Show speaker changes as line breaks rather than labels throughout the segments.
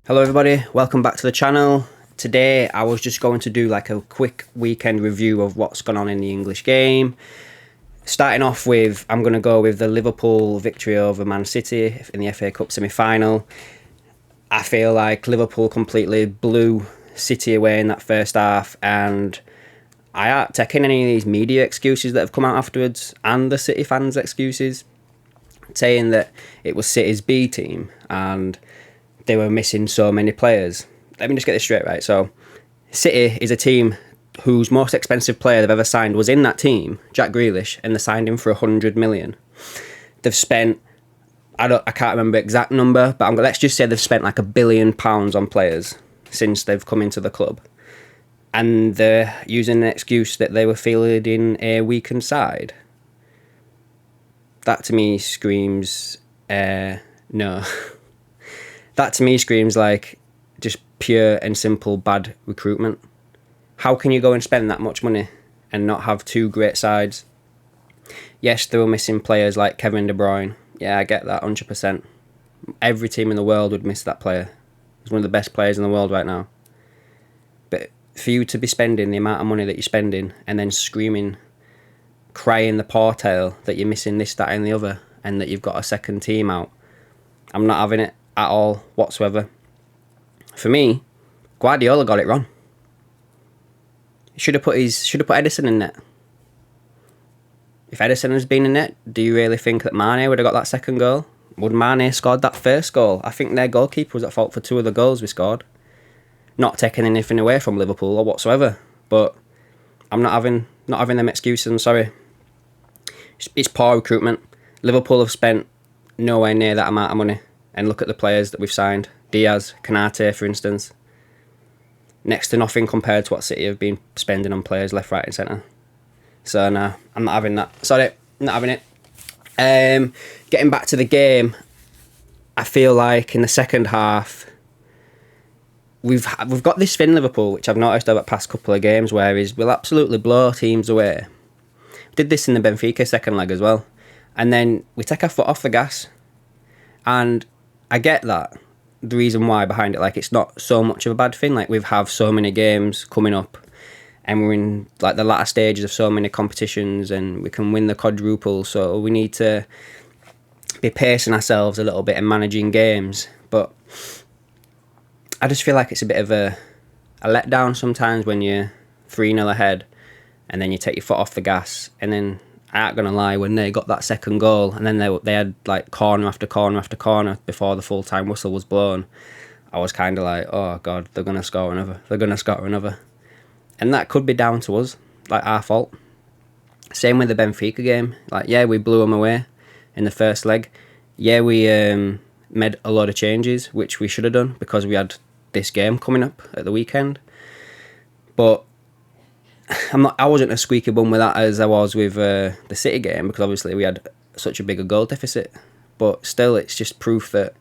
Hello everybody, welcome back to the channel. Today I was just going to do like a quick weekend review of what's gone on in the English game. Starting off with, I'm going to go with the Liverpool victory over Man City in the FA Cup semi-final. I feel like Liverpool completely blew City away in that first half, and I aren't taking any of these media excuses that have come out afterwards and the City fans' excuses, saying that it was City's B team and they were missing so many players. Let me just get this straight, right? So, City is a team whose most expensive player they've ever signed was in that team, Jack Grealish, and they signed him for 100 million. They've spent, I can't remember the exact number, but let's just say they've spent like £1 billion on players since they've come into the club. And they're using an excuse that they were fielding a weakened side. That to me screams, no. That to me screams like just pure and simple bad recruitment. How can you go and spend that much money and not have two great sides? Yes, they were missing players like Kevin De Bruyne. Yeah, I get that 100%. Every team in the world would miss that player. He's one of the best players in the world right now. But for you to be spending the amount of money that you're spending and then screaming, crying the poor tale that you're missing this, that and the other, and that you've got a second team out, I'm not having it at all whatsoever. For me, Guardiola got it wrong. He should have put Edison in net. If Edison has been in net, do you really think that Mane would have got that second goal? Would Mane scored that first goal? I think their goalkeeper was at fault for two of the goals we scored. Not taking anything away from Liverpool or whatsoever, but I'm not having them excuses. I'm sorry. It's poor recruitment. Liverpool have spent nowhere near that amount of money. And look at the players that we've signed. Diaz, Kanate, for instance. Next to nothing compared to what City have been spending on players left, right and centre. So, no, I'm not having that. Sorry, I'm not having it. Getting back to the game, I feel like in the second half, we've got this thing, Liverpool, which I've noticed over the past couple of games, where we'll absolutely blow teams away. Did this in the Benfica second leg as well. And then we take our foot off the gas. And I get that, the reason why behind it, like it's not so much of a bad thing. Like we have so many games coming up and we're in like the latter stages of so many competitions and we can win the quadruple, so we need to be pacing ourselves a little bit and managing games. But I just feel like it's a bit of a letdown sometimes when you're 3-0 ahead and then you take your foot off the gas, and then I ain't gonna lie, when they got that second goal and then they had like corner after corner after corner before the full-time whistle was blown, I was kind of like, oh god, they're gonna score another. And that could be down to us, like our fault. Same with the Benfica game. Like, yeah, we blew them away in the first leg. Yeah, we made a lot of changes, which we should have done because we had this game coming up at the weekend. But I wasn't a squeaky bum with that as I was with the City game, because obviously we had such a bigger goal deficit. But still, it's just proof that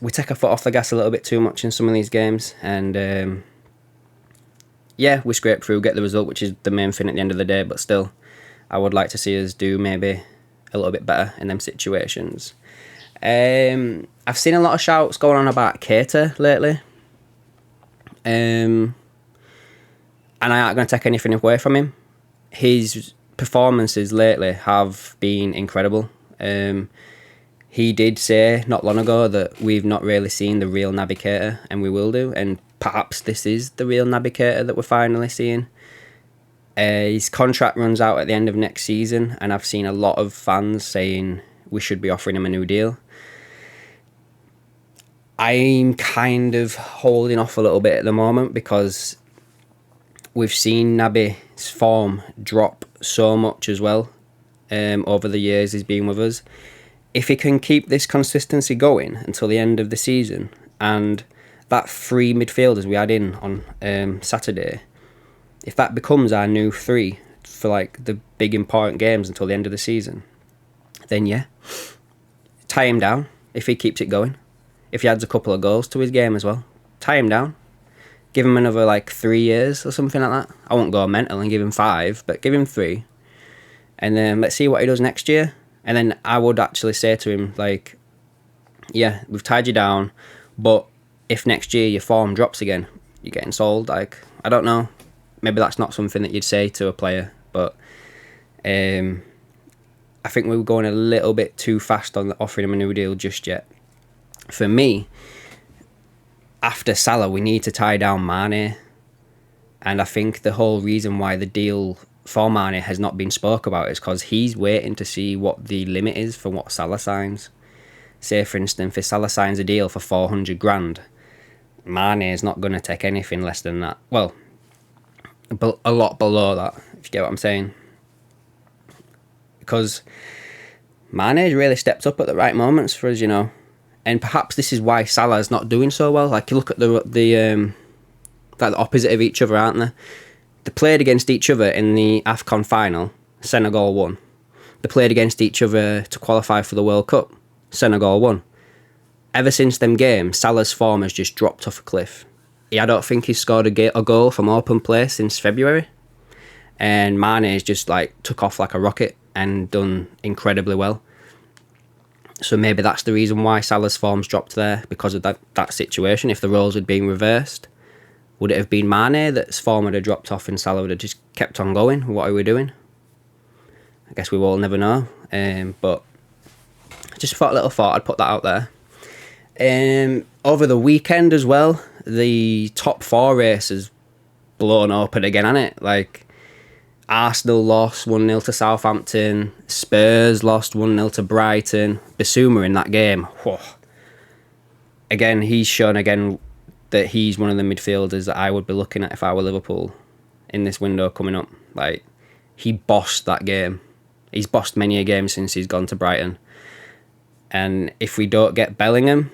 we take our foot off the gas a little bit too much in some of these games. And yeah, we scrape through, get the result, which is the main thing at the end of the day. But still, I would like to see us do maybe a little bit better in them situations. I've seen a lot of shouts going on about Keita lately. And I aren't going to take anything away from him. His performances lately have been incredible. He did say not long ago that we've not really seen the real Naby Keita, and we will do. And perhaps this is the real Naby Keita that we're finally seeing. His contract runs out at the end of next season, and I've seen a lot of fans saying we should be offering him a new deal. I'm kind of holding off a little bit at the moment because we've seen Naby's form drop so much as well over the years he's been with us. If he can keep this consistency going until the end of the season, and that three midfielders we had in on Saturday, if that becomes our new three for like the big important games until the end of the season, then yeah, tie him down if he keeps it going. If he adds a couple of goals to his game as well, tie him down. Give him another like 3 years or something like that. I won't go mental and give him 5, but give him 3. And then let's see what he does next year. And then I would actually say to him, like, yeah, we've tied you down. But if next year your form drops again, you're getting sold. Like, I don't know. Maybe that's not something that you'd say to a player, but I think we were going a little bit too fast on offering him a new deal just yet. For me, after Salah, we need to tie down Mane. And I think the whole reason why the deal for Mane has not been spoke about is because he's waiting to see what the limit is for what Salah signs. Say, for instance, if Salah signs a deal for 400 grand, Mane is not going to take anything less than that. Well, a lot below that, if you get what I'm saying. Because Mane's really stepped up at the right moments for us, you know. And perhaps this is why Salah's not doing so well. Like, you look at the opposite of each other, aren't they? They played against each other in the AFCON final. Senegal won. They played against each other to qualify for the World Cup. Senegal won. Ever since them games, Salah's form has just dropped off a cliff. I don't think he's scored a goal from open play since February. And Mane's just like took off like a rocket and done incredibly well. So maybe that's the reason why Salah's form's dropped there, because of that situation. If the roles had been reversed, would it have been Mane that's form would have dropped off and Salah would have just kept on going? What are we doing? I guess we will never know. But just a little thought, I'd put that out there. Over the weekend as well, the top 4 race has blown open again, hasn't it? Like, Arsenal lost 1-0 to Southampton. Spurs lost 1-0 to Brighton. Bissouma in that game. Whoa. Again, he's shown again that he's one of the midfielders that I would be looking at if I were Liverpool in this window coming up. Like, he bossed that game. He's bossed many a game since he's gone to Brighton. And if we don't get Bellingham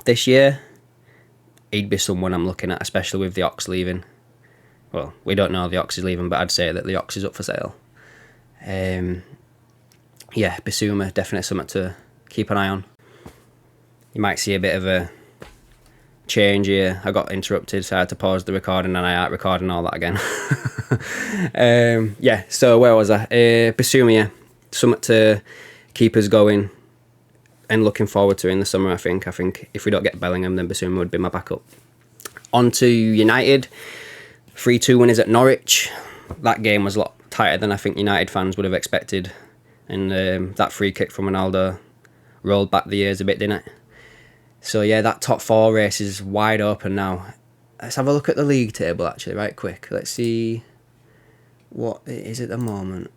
this year, he'd be someone I'm looking at, especially with the Ox leaving. Well, we don't know the Ox is leaving, but I'd say that the Ox is up for sale. Yeah, Bissouma, definitely something to keep an eye on. You might see a bit of a change here. I got interrupted, so I had to pause the recording, and I aren't recording all that again. Yeah, so where was I? Bissouma, yeah. Something to keep us going and looking forward to in the summer, I think. I think if we don't get Bellingham, then Bissouma would be my backup. On to United. 3-2 winners at Norwich. That game was a lot tighter than I think United fans would have expected. And that free kick from Ronaldo rolled back the years a bit, didn't it? So yeah, that top 4 race is wide open now. Let's have a look at the league table actually, right quick. Let's see what it is at the moment.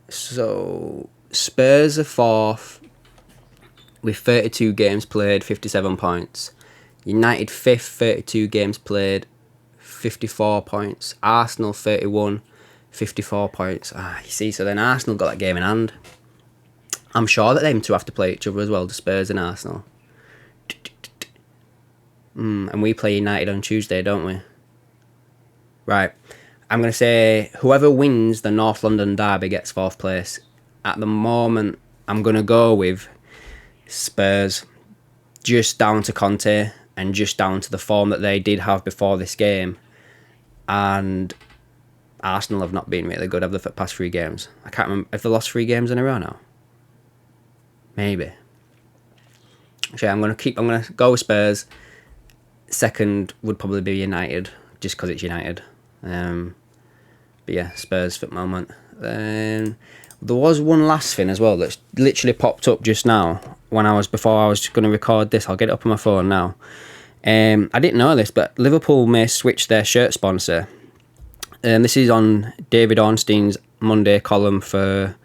So Spurs are 4th with 32 games played, 57 points. United 5th, 32 games played, 54 points. Arsenal 31, 54 points. You see, so then Arsenal got that game in hand. I'm sure that them two have to play each other as well, the Spurs and Arsenal. And we play United on Tuesday, don't we? Right. I'm going to say whoever wins the North London derby gets 4th place. At the moment, I'm going to go with Spurs, just down to Conte and just down to the form that they did have before this game. And Arsenal have not been really good, have they, for the past 3 games? I can't remember. Have they lost 3 games in a row now? Maybe. Actually, I'm going to go with Spurs. Second would probably be United, just because it's United. But yeah, Spurs for the moment. There was one last thing as well that's literally popped up just now before I was going to record this. I'll get it up on my phone now. I didn't know this, but Liverpool may switch their shirt sponsor. This is on David Ornstein's Monday column for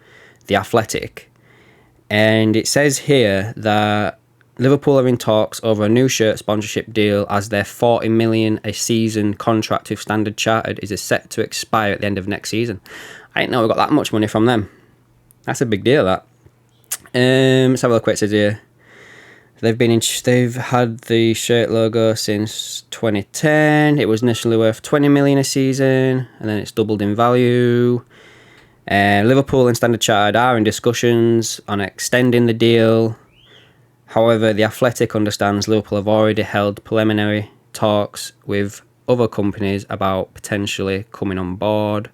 The Athletic. And it says here that Liverpool are in talks over a new shirt sponsorship deal as their $40 million a season contract with Standard Chartered is set to expire at the end of next season. I didn't know we got that much money from them. That's a big deal, that. Let's have a look what it says here. They've had the shirt logo since 2010. It was initially worth $20 million a season, and then it's doubled in value. Liverpool and Standard Chartered are in discussions on extending the deal. However, The Athletic understands Liverpool have already held preliminary talks with other companies about potentially coming on board.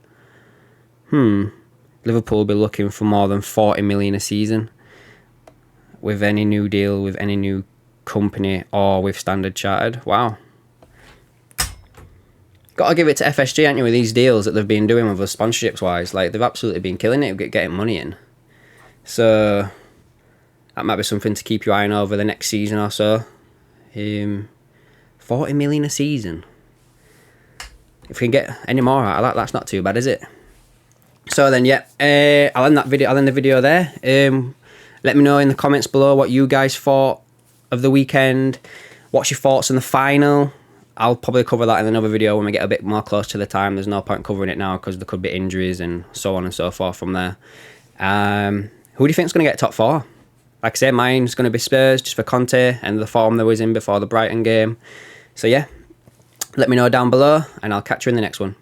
Liverpool will be looking for more than $40 million a season with any new deal, with any new company or with Standard Chartered. Wow. Got to give it to FSG, ain't you, with these deals that they've been doing with us sponsorships wise. Like, they've absolutely been killing it, getting money in. So that might be something to keep your eye on over the next season or so. 40 million a season. If we can get any more out of that, that's not too bad, is it? So then, yeah, I'll end the video there. Let me know in the comments below what you guys thought of the weekend. What's your thoughts on the final? I'll probably cover that in another video when we get a bit more close to the time. There's no point covering it now because there could be injuries and so on and so forth from there. Who do you think is going to get top 4? Like I say, mine's going to be Spurs, just for Conte and the form they was in before the Brighton game. So yeah, let me know down below and I'll catch you in the next one.